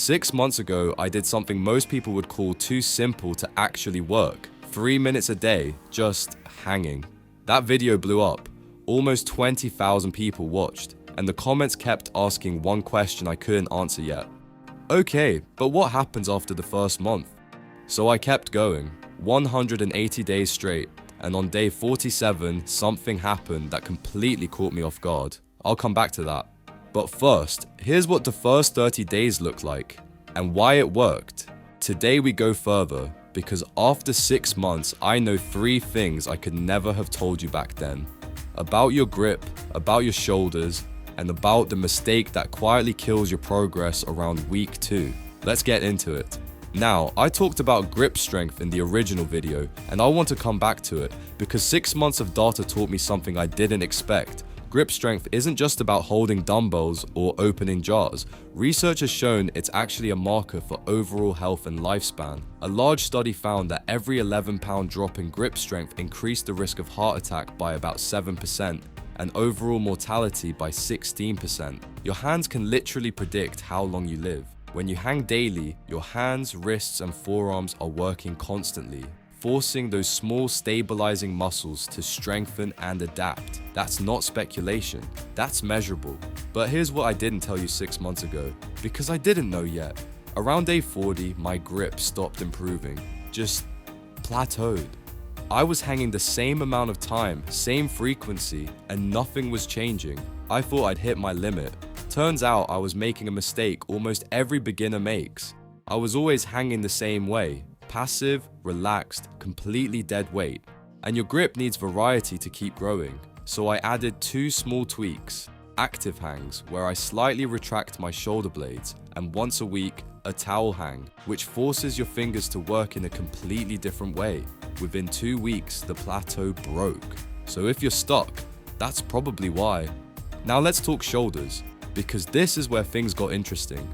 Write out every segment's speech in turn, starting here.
6 months ago, I did something most people would call too simple to actually work. 3 minutes a day, just hanging. That video blew up. Almost 20,000 people watched, and the comments kept asking one question I couldn't answer yet. Okay, but what happens after the first month? So I kept going, 180 days straight, and on day 47, something happened that completely caught me off guard. I'll come back to that. But first, here's what the first 30 days looked like, and why it worked. Today we go further, because after 6 months, I know 3 things I could never have told you back then. About your grip, about your shoulders, and about the mistake that quietly kills your progress around week 2. Let's get into it. Now, I talked about grip strength in the original video, and I want to come back to it because 6 months of data taught me something I didn't expect. Grip strength isn't just about holding dumbbells or opening jars. Research has shown it's actually a marker for overall health and lifespan. A large study found that every 11-pound drop in grip strength increased the risk of heart attack by about 7% and overall mortality by 16%. Your hands can literally predict how long you live. When you hang daily, your hands, wrists, and forearms are working constantly, forcing those small stabilizing muscles to strengthen and adapt. That's not speculation, that's measurable. But here's what I didn't tell you 6 months ago, because I didn't know yet. Around day 40, my grip stopped improving, just plateaued. I was hanging the same amount of time, same frequency, and nothing was changing. I thought I'd hit my limit. Turns out I was making a mistake almost every beginner makes. I was always hanging the same way. Passive, relaxed, completely dead weight. And your grip needs variety to keep growing. So I added 2 small tweaks. Active hangs, where I slightly retract my shoulder blades, and once a week, a towel hang, which forces your fingers to work in a completely different way. Within 2 weeks, the plateau broke. So if you're stuck, that's probably why. Now let's talk shoulders, because this is where things got interesting.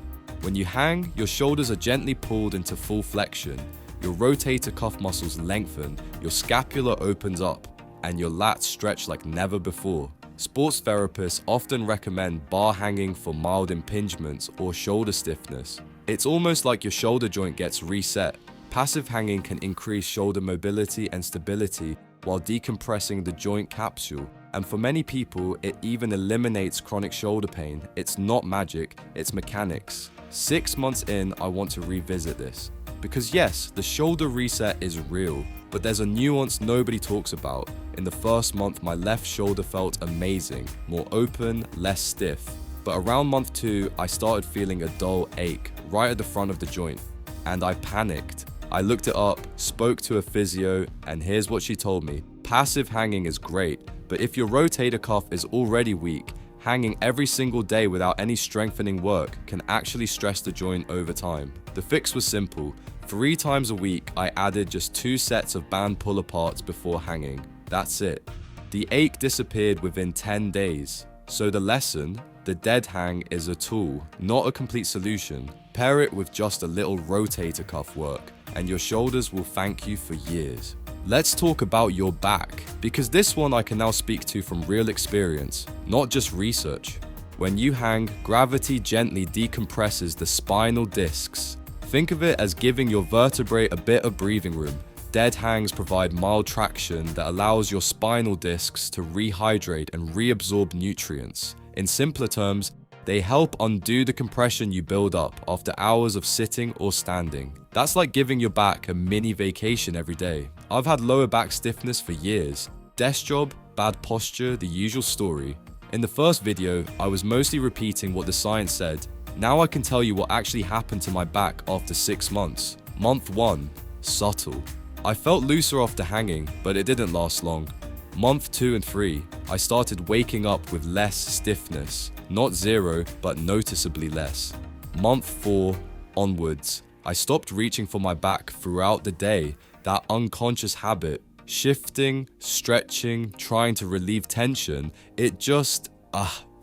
When you hang, your shoulders are gently pulled into full flexion. Your rotator cuff muscles lengthen, your scapula opens up, and your lats stretch like never before. Sports therapists often recommend bar hanging for mild impingements or shoulder stiffness. It's almost like your shoulder joint gets reset. Passive hanging can increase shoulder mobility and stability while decompressing the joint capsule. And for many people, it even eliminates chronic shoulder pain. It's not magic, it's mechanics. 6 months in, I want to revisit this. Because yes, the shoulder reset is real, but there's a nuance nobody talks about. In the first month, my left shoulder felt amazing, more open, less stiff. But around month 2, I started feeling a dull ache right at the front of the joint, and I panicked. I looked it up, spoke to a physio, and here's what she told me. Passive hanging is great, but if your rotator cuff is already weak, hanging every single day without any strengthening work can actually stress the joint over time. The fix was simple. 3 times a week, I added just 2 sets of band pull-aparts before hanging. That's it. The ache disappeared within 10 days. So the lesson, the dead hang is a tool, not a complete solution. Pair it with just a little rotator cuff work, and your shoulders will thank you for years. Let's talk about your back, because this one I can now speak to from real experience, not just research. When you hang, gravity gently decompresses the spinal discs. Think of it as giving your vertebrae a bit of breathing room. Dead hangs provide mild traction that allows your spinal discs to rehydrate and reabsorb nutrients. In simpler terms, they help undo the compression you build up after hours of sitting or standing. That's like giving your back a mini vacation every day. I've had lower back stiffness for years. Desk job, bad posture, the usual story. In the first video, I was mostly repeating what the science said. Now I can tell you what actually happened to my back after 6 months. Month 1, subtle. I felt looser after hanging, but it didn't last long. Month 2 and 3, I started waking up with less stiffness. Not 0, but noticeably less. Month 4 onwards, I stopped reaching for my back throughout the day. That unconscious habit, shifting, stretching, trying to relieve tension, it just,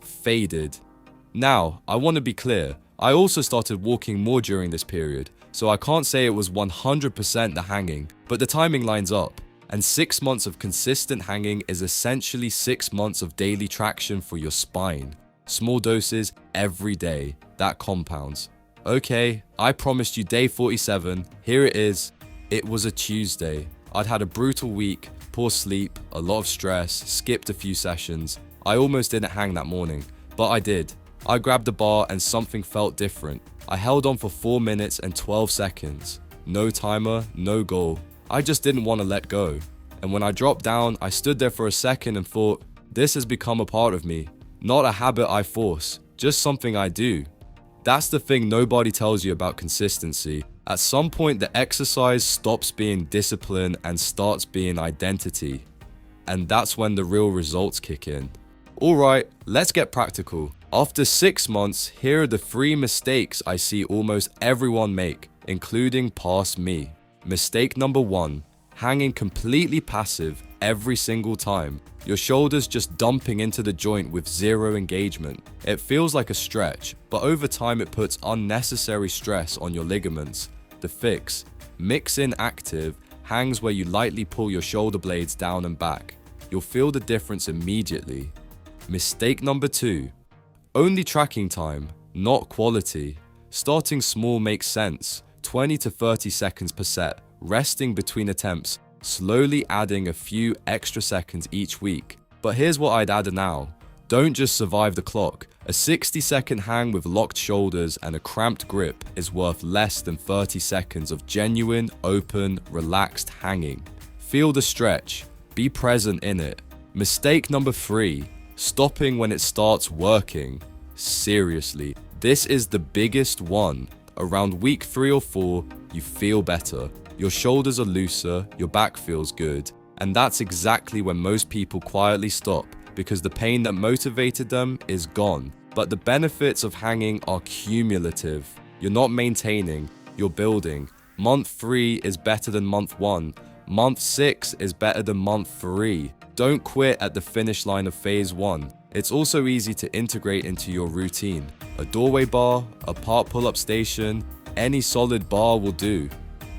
faded. Now, I want to be clear, I also started walking more during this period, so I can't say it was 100% the hanging, but the timing lines up. And 6 months of consistent hanging is essentially 6 months of daily traction for your spine. Small doses every day, that compounds. Okay, I promised you day 47. Here it is. It was a Tuesday. I'd had a brutal week, poor sleep, a lot of stress, skipped a few sessions. I almost didn't hang that morning, but I did. I grabbed the bar and something felt different. I held on for 4 minutes and 12 seconds. No timer, no goal. I just didn't want to let go. And when I dropped down, I stood there for a second and thought, this has become a part of me. Not a habit I force, just something I do. That's the thing nobody tells you about consistency. At some point, the exercise stops being discipline and starts being identity. And that's when the real results kick in. Alright, let's get practical. After 6 months, here are the 3 mistakes I see almost everyone make, including past me. Mistake number 1, hanging completely passive every single time. Your shoulders just dumping into the joint with zero engagement. It feels like a stretch, but over time it puts unnecessary stress on your ligaments. The fix: mix in active, hangs where you lightly pull your shoulder blades down and back. You'll feel the difference immediately. Mistake number 2, only tracking time, not quality. Starting small makes sense, 20 to 30 seconds per set, resting between attempts, slowly adding a few extra seconds each week. But here's what I'd add now. Don't just survive the clock. A 60-second hang with locked shoulders and a cramped grip is worth less than 30 seconds of genuine, open, relaxed hanging. Feel the stretch. Be present in it. Mistake number 3, stopping when it starts working. Seriously, this is the biggest one. Around week 3 or 4, you feel better. Your shoulders are looser, your back feels good, and that's exactly when most people quietly stop because the pain that motivated them is gone. But the benefits of hanging are cumulative. You're not maintaining, you're building. Month 3 is better than month 1. Month 6 is better than month 3. Don't quit at the finish line of phase 1. It's also easy to integrate into your routine. A doorway bar, a part pull-up station, any solid bar will do.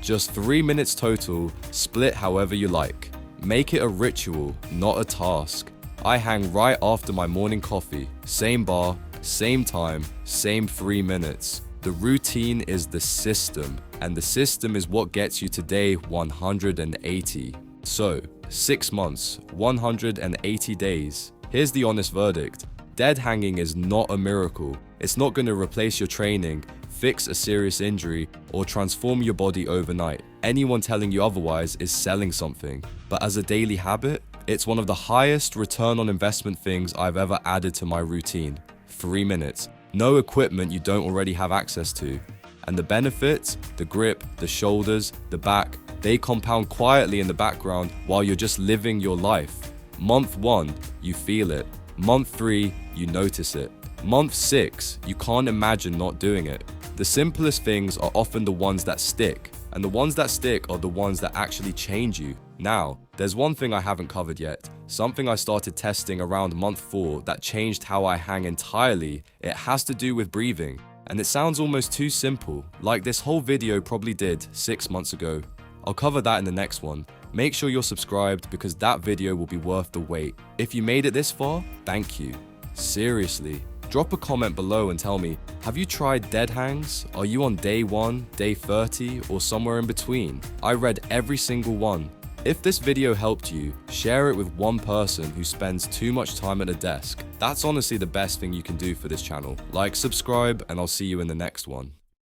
Just 3 minutes total, split however you like. Make it a ritual, not a task. I hang right after my morning coffee. Same bar, same time, same 3 minutes. The routine is the system, and the system is what gets you to day 180. So, 6 months, 180 days. Here's the honest verdict. Dead hanging is not a miracle. It's not going to replace your training, fix a serious injury, or transform your body overnight. Anyone telling you otherwise is selling something. But as a daily habit, it's one of the highest return on investment things I've ever added to my routine. 3 minutes. No equipment you don't already have access to. And the benefits, the grip, the shoulders, the back, they compound quietly in the background while you're just living your life. Month 1, you feel it. Month 3, you notice it. Month 6, you can't imagine not doing it. The simplest things are often the ones that stick, and the ones that stick are the ones that actually change you. Now, there's one thing I haven't covered yet, something I started testing around month 4 that changed how I hang entirely. It has to do with breathing, and it sounds almost too simple, like this whole video probably did 6 months ago. I'll cover that in the next one. Make sure you're subscribed because that video will be worth the wait. If you made it this far, thank you. Seriously. Drop a comment below and tell me, have you tried dead hangs? Are you on day 1, day 30, or somewhere in between? I read every single one. If this video helped you, share it with one person who spends too much time at a desk. That's honestly the best thing you can do for this channel. Like, subscribe, and I'll see you in the next one.